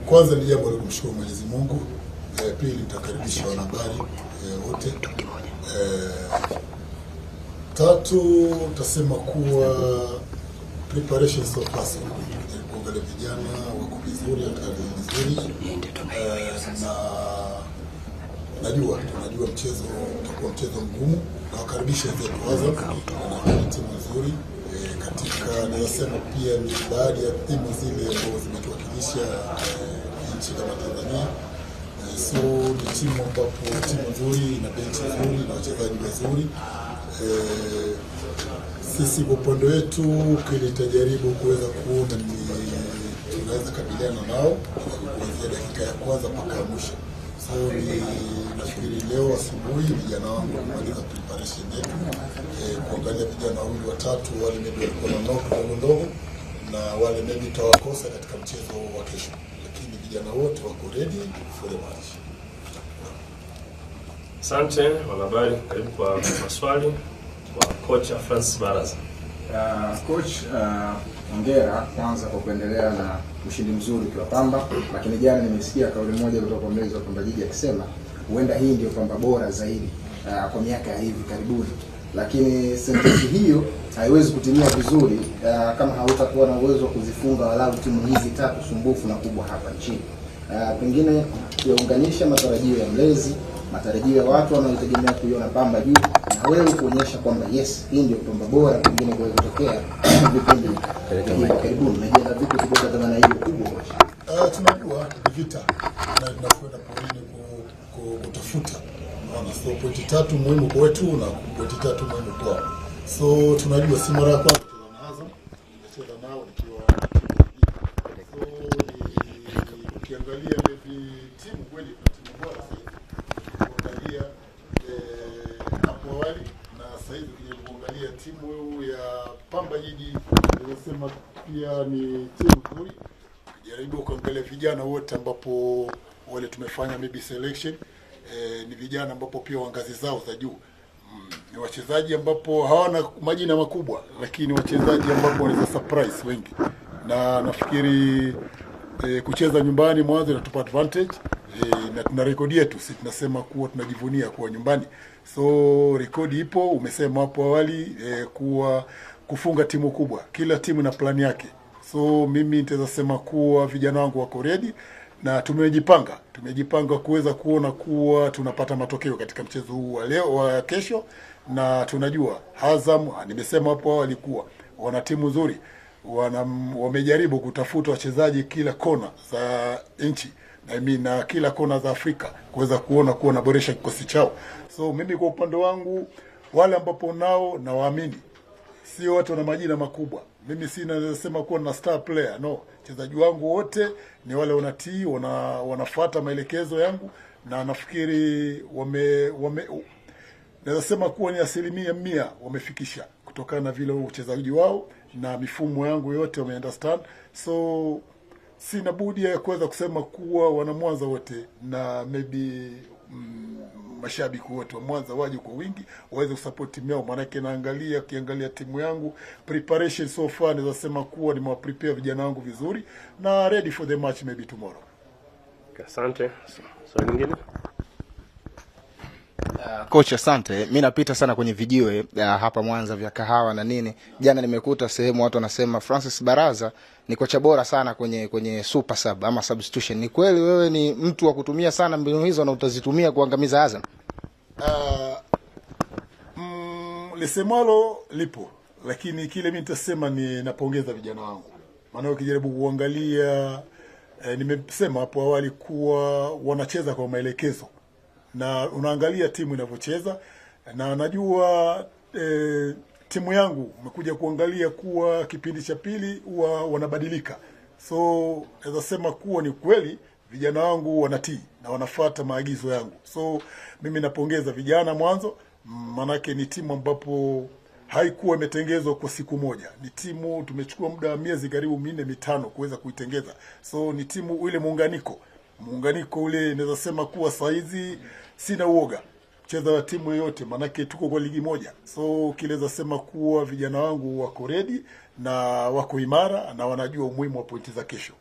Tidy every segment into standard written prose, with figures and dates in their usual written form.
Kwanza ni jambo la kumshukuru Mwenyezi Mungu. Pili nitakaribisha wanahabari wote. Tatu tutasema kuwa preparation so far kuangalia vijana wako vizuri, vizuri. Na tunajua mchezo utakuwa mchezo mgumu, na wakaribisha zetu Azam na timu nzuri. Katika nasema pia ni baadhi ya timu zile ambazo zimetuwakilisha nchi kama Tanzania. So ni timu ambapo timu nzuri na benchi nzuri na wachezaji wazuri. Sisi kwa upande wetu kile tutajaribu kuweza kuona ni tunaweza kabiliana nao kuanzia dakika ya kwanza mpaka mwisho. So nafikiri leo asubuhi vijana wangu wamaliza preparation yetu, kuangalia vijana wawili watatu wale maybe walikuwa na knock ndogo na wale maybe tawakosa katika mchezo wa kesho, lakini vijana wote wako ready for the match. Asante wanahabari, karibu kwa maswali kwa kocha Francis Baraza. Coach, hongera kwanza kwa kuendelea na ushindi mzuri kwa Pamba, lakini jana nimesikia kauli moja kutoka kwa mlezi wa Pamba Jiji akisema huenda hii ndio Pamba bora zaidi kwa miaka ya hivi karibuni, lakini sentensi hiyo haiwezi kutimia vizuri kama hautakuwa na uwezo wa kuzifunga walau timu hizi tatu sumbufu na kubwa hapa nchini. Pengine kuunganisha matarajio ya mlezi, matarajio ya watu wanaotegemea kuiona Pamba juu, na wewe kuonyesha kwamba yes, hii ndio Pamba bora pengine kwa kutokea vipindi karibuni. Najiandaa vipi kubeba dhamana hiyo kubwa? Tunajua vita na tunakwenda porini kutafuta. So pointi tatu muhimu kwa wetu na pointi tatu muhimu kwao. So tunajua si mara ya kwanza na Azam, nimecheza nao nikiwa ukiangalia maybe timu kweli timu bora kuangalia hapo awali na sasa hivi kuangalia timu ya Pamba Jiji nimesema pia ni timu nzuri. Jaribu kuangalia vijana wote ambapo wale tumefanya maybe selection, ni vijana ambapo pia wangazi zao za juu. Ni wachezaji ambapo hawana majina makubwa, lakini wachezaji ambapo wanaweza surprise wengi. Na nafikiri kucheza nyumbani mwanzo inatupa advantage, na tuna rekodi yetu, sisi tunasema kuwa tunajivunia kuwa nyumbani. So rekodi ipo, umesema hapo awali kuwa kufunga timu kubwa. Kila timu na plani yake. So mimi nitaweza sema kuwa vijana wangu wako ready na tumejipanga kuweza kuona kuwa tunapata matokeo katika mchezo huu wa leo wa kesho. Na tunajua Azam, nimesema hapo awali kuwa wana timu nzuri, wamejaribu kutafuta wachezaji kila kona za nchi na kila kona za Afrika kuweza kuona kuwa naboresha kikosi chao. So mimi kwa upande wangu wale ambapo nao na waamini, sio watu na majina makubwa. Mimi sina sema kuwa na star player, no. Wachezaji wangu wote ni wale wanatii, wanafuata maelekezo yangu, na nafikiri naweza sema kuwa ni 100% wamefikisha kutokana na vile uchezaji wao na mifumo yangu yote understand. So sina budi ya kuweza kusema kuwa wana Mwanza wote na maybe mashabiki wote wa Mwanza waje kwa wingi waweze kusupport timu yao, maana yake kiangalia timu yangu preparation so far naweza sema kuwa nimewaprepare vijana wangu vizuri na ready for the match maybe tomorrow. Asante. Swali lingine? Coach, asante. Mimi napita sana kwenye video hapa Mwanza vya kahawa na nini. Jana nimekuta sehemu watu wanasema Francis Baraza ni kocha bora sana kwenye super sub ama substitution. Ni kweli wewe ni mtu wa kutumia sana mbinu hizo na utazitumia kuangamiza Azam? Lisemalo lipo, lakini kile mimi nitasema ni napongeza vijana wangu. Maana ukijaribu kuangalia nimesema hapo awali kuwa wanacheza kwa maelekezo. Na unaangalia timu inavyocheza, na najua timu yangu umekuja kuangalia kuwa kipindi cha pili wanabadilika. So naweza sema kuwa ni kweli vijana wangu wanatii na wanafuata maagizo yangu. So mimi napongeza vijana mwanzo, manake ni timu ambapo haikuwa imetengezwa kwa siku moja. Ni timu tumechukua muda wa miezi karibu 4-5 kuweza kuitengeza. So ni timu ile muunganiko ule naweza sema kuwa saizi sina uoga cheza wa timu yoyote, manake tuko kwa ligi moja. So kileza sema kuwa vijana wangu wako ready na wako imara na wanajua umuhimu wa pointi za kesho.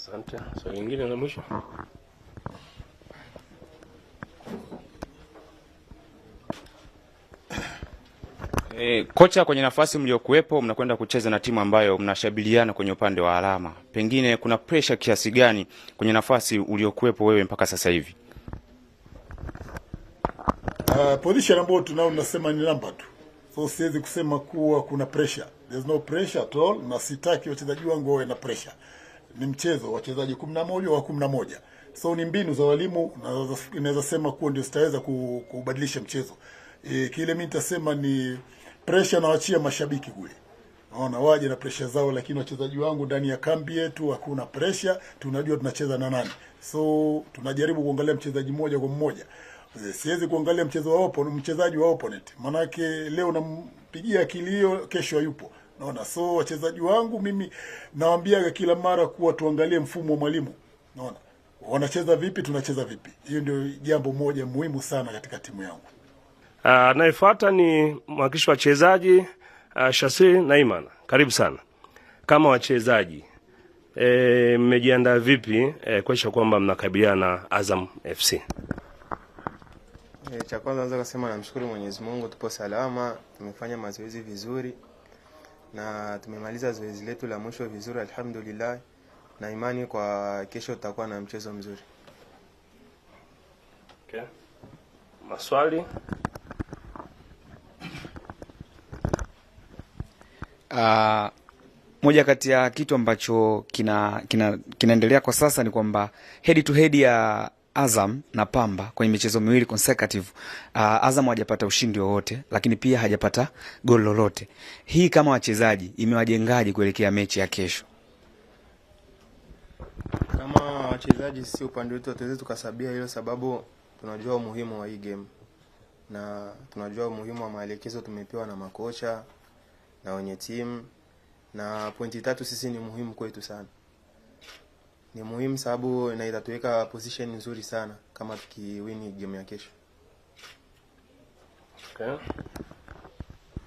Asante. Swali lingine la mwisho. Kocha, kwenye nafasi mliokuwepo mnakwenda kucheza na timu ambayo mnashabiliana kwenye upande wa alama. Pengine kuna pressure kiasi gani kwenye nafasi uliokuwepo wewe mpaka sasa hivi? Position ambayo tunao nasema ni namba tu. So siwezi kusema kuwa kuna pressure. There's no pressure at all, na sitaki wachezaji wangu wawe na pressure. Ni mchezo, wachezaji 11 wa 11. So ni mbinu za walimu, na naweza sema kuwa ndio zitaweza kubadilisha mchezo. Kile mimi nitasema ni pressure, nawaachia mashabiki kule. Naona waje na pressure zao, lakini wachezaji wangu ndani ya kambi yetu hakuna pressure, tunajua tunacheza na nani. So tunajaribu kuangalia mchezaji mmoja kwa mmoja. Siwezi kuangalia mchezaji wa opponent. Manake leo nampigia kilio, kesho hayupo. Naona so wachezaji wangu mimi nawaambia kila mara kuwa tuangalie mfumo wa mwalimu. Naona wanacheza vipi, tunacheza vipi. Hiyo ndio jambo moja muhimu sana katika timu yangu. Anayefuata ni mwakilishi wa wachezaji Shasiri na Iman. Karibu sana. Kama wachezaji mmejiandaa vipi kuhakikisha kwamba mnakabiliana na Azam FC? Cha kwanza naweza kusema namshukuru Mwenyezi Mungu, tupo salama, tumefanya mazoezi vizuri na tumemaliza zoezi letu la mwisho vizuri alhamdulillah, na imani kwa kesho tutakuwa na mchezo mzuri. Okay. Maswali? Moja kati ya kitu ambacho kinaendelea kwa sasa ni kwamba head to head ya Azam na Pamba kwenye michezo miwili consecutive, Azam hajapata ushindi wowote, lakini pia hajapata goli lolote. Hii kama wachezaji imewajengaje kuelekea mechi ya kesho? Kama wachezaji sisi upande wetu hatuwezi tukasabia hilo, sababu tunajua umuhimu wa hii game na tunajua umuhimu wa maelekezo tumepewa na makocha na wenye timu, na pointi 3 sisi ni muhimu kwetu sana. Ni muhimu sababu na itatuweka position nzuri sana kama tukiwini game ya kesho. Okay.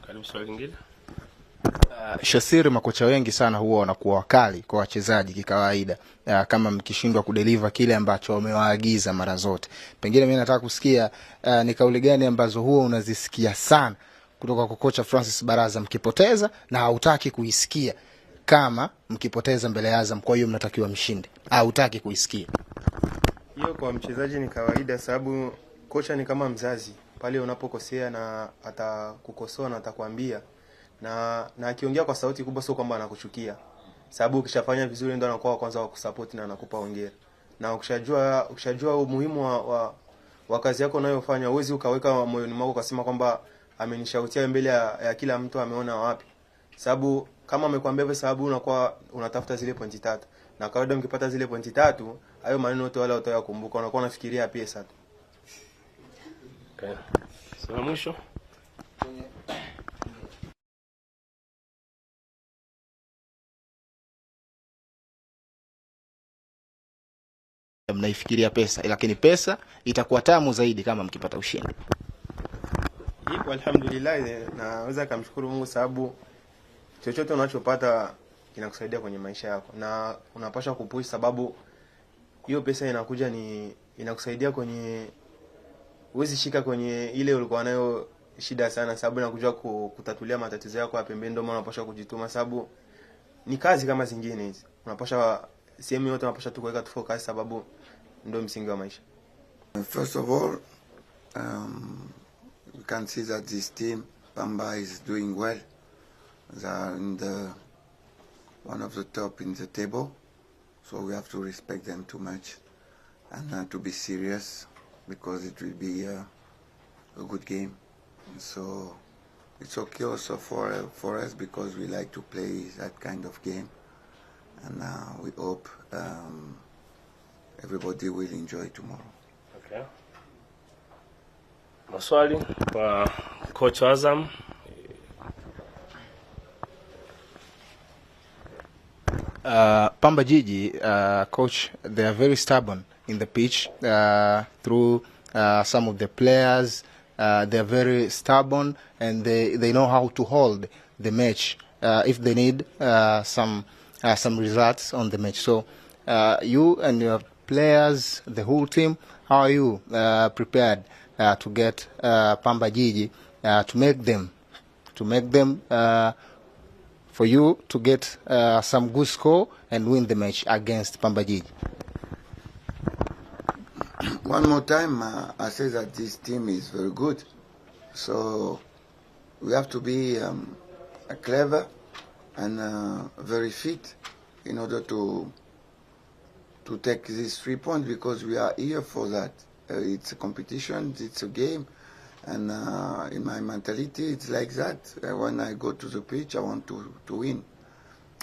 Karibu swali lingine. Shasiri, makocha wengi sana huwa wanakuwa wakali kwa wachezaji kikawaida, kama mkishindwa kudeliver kile ambacho wamewaagiza mara zote. Pengine mimi nataka kusikia ni kauli gani ambazo huwa unazisikia sana kutoka kwa kocha Francis Baraza mkipoteza na hautaki kuisikia kama mkipoteza mbele ya Azam, kwa hiyo mnatakiwa mshinde, hautaki kuisikia? Hiyo kwa mchezaji ni kawaida, sababu kocha ni kama mzazi. Pale unapokosea na atakukosoa na atakwambia, na akiongea kwa sauti kubwa sio kwamba anakuchukia, sababu ukishafanya vizuri ndio anakuwa kwanza wa kusupport na anakupa hongera. Na ukishajua umuhimu wa kazi yako unayofanya, uwezi ukaweka moyoni mwako ukasema kwamba amenishautia mbele ya kila mtu, ameona wapi. Sababu kama amekwambia hivyo, sababu unakuwa unatafuta zile pointi 3, na kawaida mkipata zile pointi 3, hayo maneno yote wala utayakumbuka, unakuwa unafikiria pesa tu. Okay. Sasa mwisho mnaifikiria pesa, lakini pesa itakuwa tamu zaidi kama mkipata ushindi. Hii alhamdulillah, naweza kumshukuru Mungu sababu chochote unachopata kinakusaidia kwenye maisha yako na unapaswa kupush, sababu hiyo pesa inakusaidia kwenye, uwezi shika kwenye ile ulikuwa nayo shida sana, sababu inakuja kutatulia matatizo yako ya pembeni. Ndio maana unapaswa kujituma, sababu ni kazi kama zingine hizi. Unapaswa sehemu yote unapaswa tu kuweka focus, sababu ndio msingi wa maisha. First of all, we can see that this team, Pamba, is doing well. They are in one of the top in the table, so we have to respect them too much and to be serious, because it will be a good game. So it's okay also for us, because we like to play that kind of game, and we hope everybody will enjoy tomorrow. Okay. Maswali kwa coach Azam? Pamba Jiji, coach, they are very stubborn in the pitch. Through some of the players, they are very stubborn, and they know how to hold the match if they need some results on the match. So you and your players, the whole team, how are you prepared to get Pamba Jiji to make them for you to get some good score and win the match against Pamba Jiji? One more time, I say that this team is very good. So we have to be clever and very fit in order to take these 3 points, because we are here for that. It's a competition, it's a game, and in my mentality it's like that. When I go to the pitch, I want to win.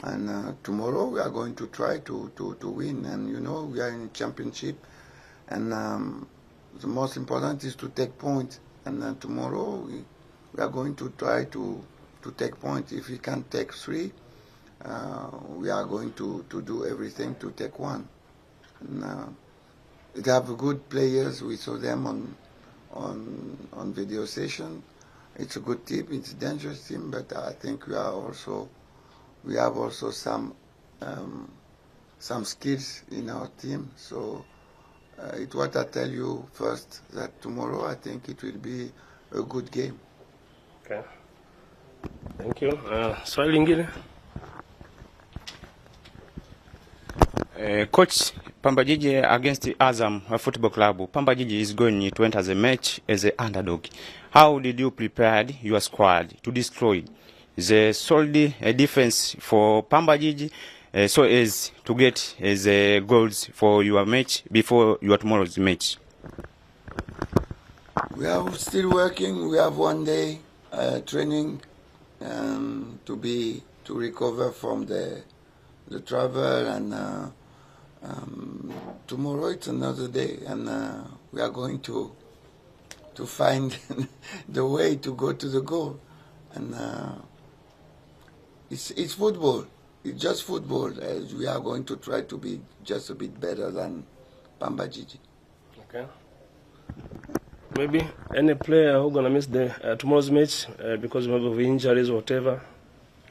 And tomorrow we are going to try to win, and you know, we are in a championship, and the most important is to take points. And tomorrow we are going to try to take points. If we can take 3, we are going to do everything to take 1. And they have good players. We saw them on video session. It's a good team. It's a dangerous team, but I think we have also some skills in our team. So it's what I tell you first, that tomorrow I think it will be a good game. Okay. Thank you. Swali lingine? Coach, Pamba Jiji against Azam Football Club. Pamba Jiji is going to enter the match as an underdog. How did you prepare your squad to destroy the solid defense for Pamba Jiji so as to get the goals for your match before your tomorrow's match? We are still working. We have 1 day training to recover from the travel, and tomorrow it's another day, and we are going to find the way to go to the goal. And it's football. It's just football. We are going to try to be just a bit better than Pamba Jiji. Okay. Maybe any player who gonna miss the tomorrow's match because of injuries or whatever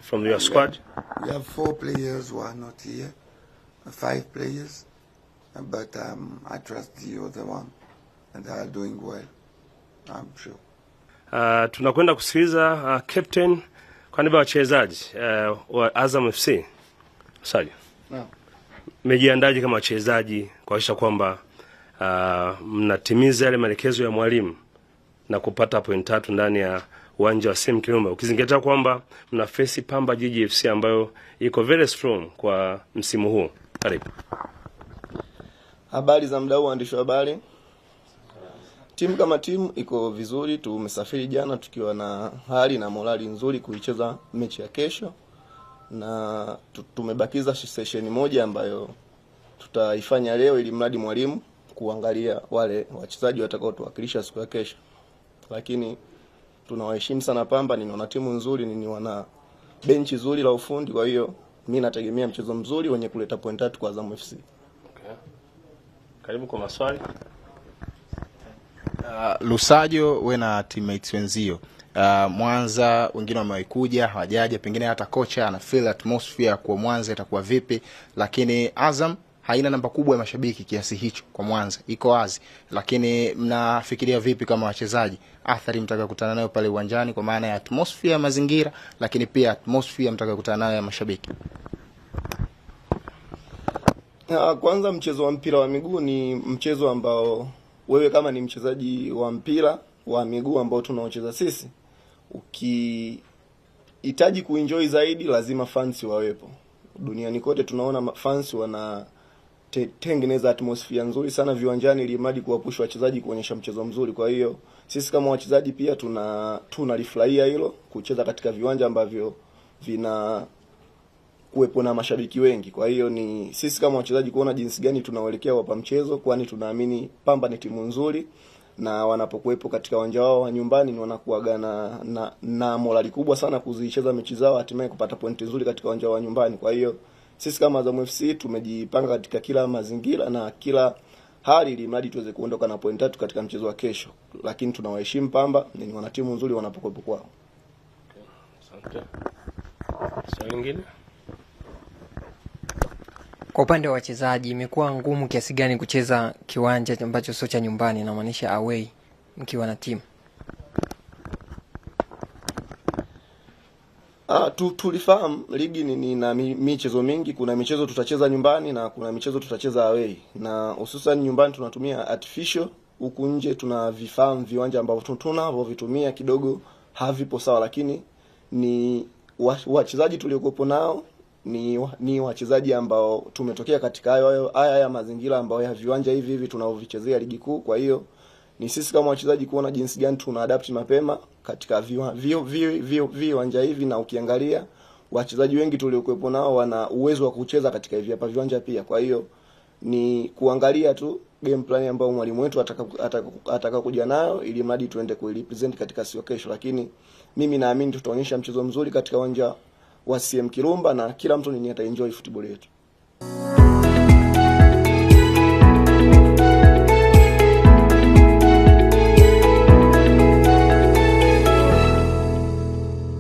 from your squad? We have 4 players who are not here, 5 players, but I trust the other one, and they are doing well, I'm sure. Tunakwenda kusikiliza captain kwa niaba ya wachezaji wa Azam FC. Saja. Naam. Mmejiandaje kama wachezaji kuhakikisha kwamba mnatimiza yale maelekezo ya mwalimu na kupata point 3 ndani ya uwanja wa Sim Kirumba, ukizingatia kwamba mna face Pamba Jiji FC ambayo iko very strong kwa msimu huu? Karibu. Habari za mdau, waandishi wa habari. Timu kama timu iko vizuri. Tumesafiri jana tukiwa na hali na morali nzuri kuicheza mechi ya kesho, na tumebakiza session moja ambayo tutaifanya leo, ili mradi mwalimu kuangalia wale wachezaji watakao tuwakilisha siku ya kesho. Lakini tunawaheshimu sana Pamba, ni wana timu nzuri, ni wana benchi nzuri la ufundi, kwa hiyo mimi nategemea mchezo mzuri wenye kuleta point 3 kwa Azam FC. Okay. Karibu kwa maswali. Lusajo, we na teammates wenzio Mwanza, wengine wamekuja hawajaja, pengine hata kocha ana feel atmosphere kwa Mwanza itakuwa vipi, lakini Azam haina namba kubwa ya mashabiki kiasi hicho kwa Mwanza, iko wazi. Lakini mnafikiria vipi kama wachezaji athari mtakayokutana nayo pale uwanjani, kwa maana ya atmosphere ya mazingira, lakini pia atmosphere mtakayokutana nayo ya mashabiki? Kwanza, mchezo wa mpira wa miguu ni mchezo ambao wewe kama ni mchezaji wa mpira wa miguu ambao tunaocheza sisi, ukihitaji kuenjoy zaidi lazima fans wawepo. Duniani kote tunaona fans wana tengeneza atmosphere nzuri sana viwanjani, ili mradi kuwapusha wachezaji kuonyesha mchezo mzuri. Kwa hiyo sisi kama wachezaji pia tunalifurahia hilo, kucheza katika viwanja ambavyo vina kuwepo na mashabiki wengi. Kwa hiyo ni sisi kama wachezaji kuona jinsi gani tunaelekea hapa mchezo, kwani tunaamini Pamba ni timu nzuri, na wanapokuwepo katika uwanja wao wa nyumbani ni wanakuaga na morali kubwa sana kuzicheza mechi zao, hatimaye kupata pointi nzuri katika uwanja wa nyumbani. Kwa hiyo sisi kama Azam FC tumejipanga katika kila mazingira na kila hali, ili mradi tuweze kuondoka na point 3 katika mchezo wa kesho. Lakini tunawaheshimu Pamba, ni wana timu nzuri wanapokuwepo kwao. Okay. Asante. Swali lingine? Kwa upande wa wachezaji imekuwa ngumu kiasi gani kucheza kiwanja ambacho sio cha nyumbani, na maanisha away mkiwa na timu? Tulifahamu ligi ni na michezo mingi. Kuna michezo tutacheza nyumbani na kuna michezo tutacheza away, na hususan nyumbani tunatumia artificial, huku nje tuna viwanja ambavyo tunavyovitumia kidogo havipo sawa, lakini ni wachezaji tuliokuwa nao ni wachezaji ambao tumetokea katika haya mazingira ambayo ya viwanja hivi tunavyovichezea ligi kuu. Kwa hiyo ni sisi kama wachezaji kuona jinsi gani tuna adapt mapema katika viwanja hivi, na ukiangalia wachezaji wengi tuliokuepo nao wana uwezo wa kucheza katika hivi hapa viwanja pia. Kwa hiyo ni kuangalia tu game plan ambayo mwalimu wetu ataka kuja nayo, ili mradi tuende kurepresent katika siku kesho, lakini mimi naamini tutaonyesha mchezo mzuri katika uwanja wa CM Kirumba na kila mtu ataenjoy football yetu.